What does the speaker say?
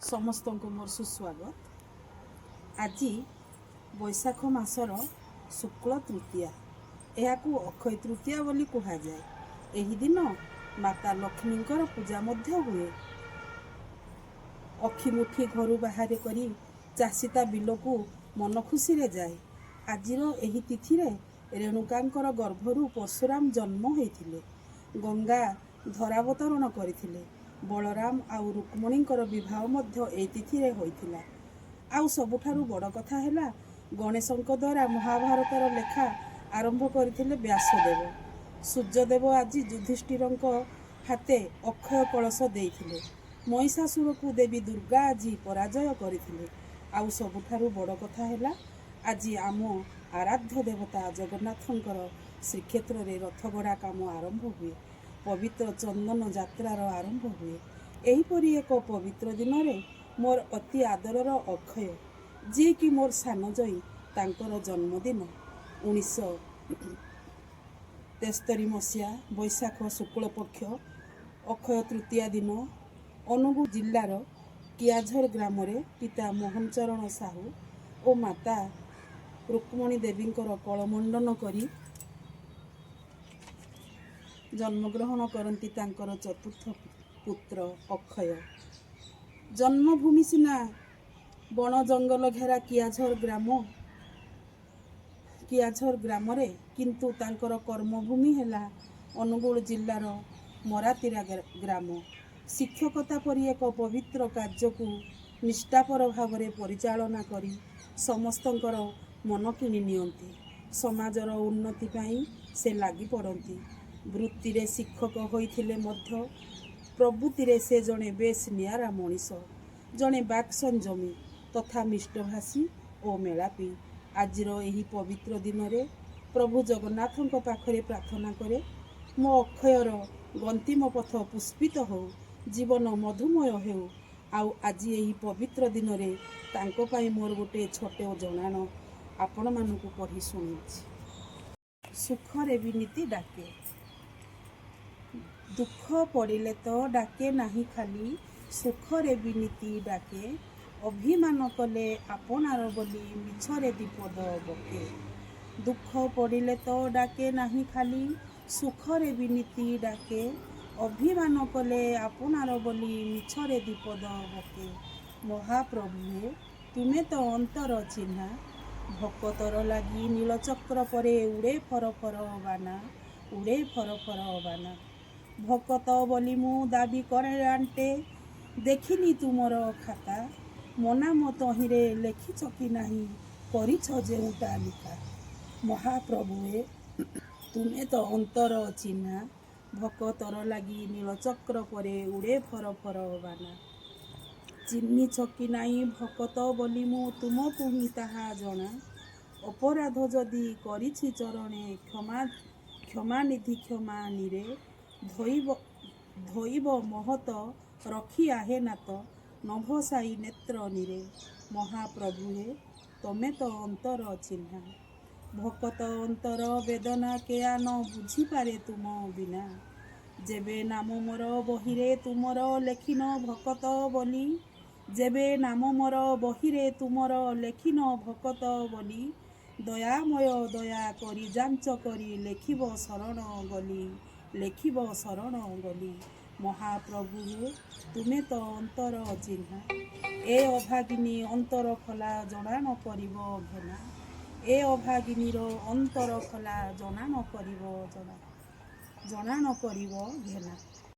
समस्त को मोर सुस्वागत। आज बैशाख मासर शुक्ल तृतीया, यह अक्षय तृतीया बोली कह जाए। यही दिन माता लक्ष्मी पूजा हुए। अखिमुठी घर बाहर करी चाषीता बिल को मन खुशी रे जाए। आज यही तिथि रेणुकांकर गर्भरू परशुराम जन्म होते। गंगा धरावतरण करथिले। बलराम आउ रुक्मणींकर विवाह मध्य ए तिथि रे होइथिला। आउ सबुठारु बड़ कथा हैला गणेशंक द्वारा महाभारतर लेखा आरंभ करथिले व्यासदेव। सूर्यदेव आज युधिष्ठिरंक हाते अक्षय कलश देइथिले। महिषासुर को देवी दुर्गा आज पराजय करथिले। आउ सबुठारु बड़ कथा हैला आज आम आराध्य देवता जगन्नाथंकर श्रीक्षेत्र रे रथगढ़ा काम आरंभ हुए। पवित्र चंदन यात्रार आरंभ हुए। एहीपरि एक पवित्र दिन में मोर अति आदरर अक्षय जी कि मोर सान जई तांकर जन्मदिन 1973 मसीहा बैशाख शुक्ल पक्ष अक्षय तृतीया दिन अनुगुल जिलार कियाझर ग्राम पिता मोहन चरण साहू और माता रुक्मणी देवींकर कलमंडन करी जन्मग्रहण करती तांकर चतुर्थ पुत्र अक्षय। जन्मभूमि सीना बण जंगल घेरा कियाझर ग्राम रे किंतु तांकर कर्मभूमि हैला अनुगुल जिलार मरातीरा ग्राम। शिक्षकता परि एक पवित्र कार्य को निष्ठापर भाव में परिचालना करी समस्तंकर मन किणी नियंती। समाजर उन्नति पाई से लागी पड़ती। वृत्ति रे शिक्षक होइथिले मध्य प्रवृत्ति रे से जड़े बेस नियारा मनीष, जड़े बाक संयमी तथा मिष्टभाषी और मेलापी। आजिर यही पवित्र दिन में प्रभु जगन्नाथों पाखरे प्रार्थना करे मो अक्षयर गंतिम पथ पुष्पित हो, जीवन मधुमय हो। आउ आज यही पवित्र दिन में तांको पाई मोर गोटे छोटे जनाण आपण मानकु पढ़ी शुणी। सुखरे विनीति डाके, दुख पड़िले तो डाके नहीं खाली, सुखरे विनीति डाके। अभिमान कले आपनार बोली मिछरे विपद बके। दुख पड़िले तो डाके नहीं खाली, सुखरे विनीति डाके। अभिमान कले आपनार बोली मिछरे विपद बके। महाप्रभुए तुमे तो अंतर चिन्हा, भक्तर लगी नीलचक्र परे उड़े फर फर बाना, उड़े फर फर बाना। भक्त बोली मु दाबी करे आंटे, देखिनी तुमर खाता, मना मत हिरे लेखिछ कि नहीं करिछ जेउटा लिखा। महाप्रभुए तुमे तो अंतर चिन्हा, भक्तर लगी नीलचक्र परे उड़े फर फर बाना। चिन्हिछ कि नहीं भक्त बोली मु तुमको ही ताहा जना। अपराध जदि करिछि चरणे क्षमा क्षमा निधि क्षमा निरे। धोइब महत रखी आहे नात, नभसाई नेत्र निरे। महाप्रभुए तमे तो अंतर चिन्हा, भक्त अंतर वेदना केया न बुझी पारे तुम बिना। जेबे नाम मोर बहिरे तुमर लेखिन भक्त बोली, जेबे नाम मोर बहिरे तुमर लेखिन भक्त बोली। दयामय दया करी जांच करी लेखिब शरण गली, लेखिब शरण गली। महाप्रभु तुमे तो अंतर चिन्हा, ए अभागिनी अंतर खला जना न करिब घेना। ए अभागिनीर अंतर खला जना न करिब जना न करिब घेना।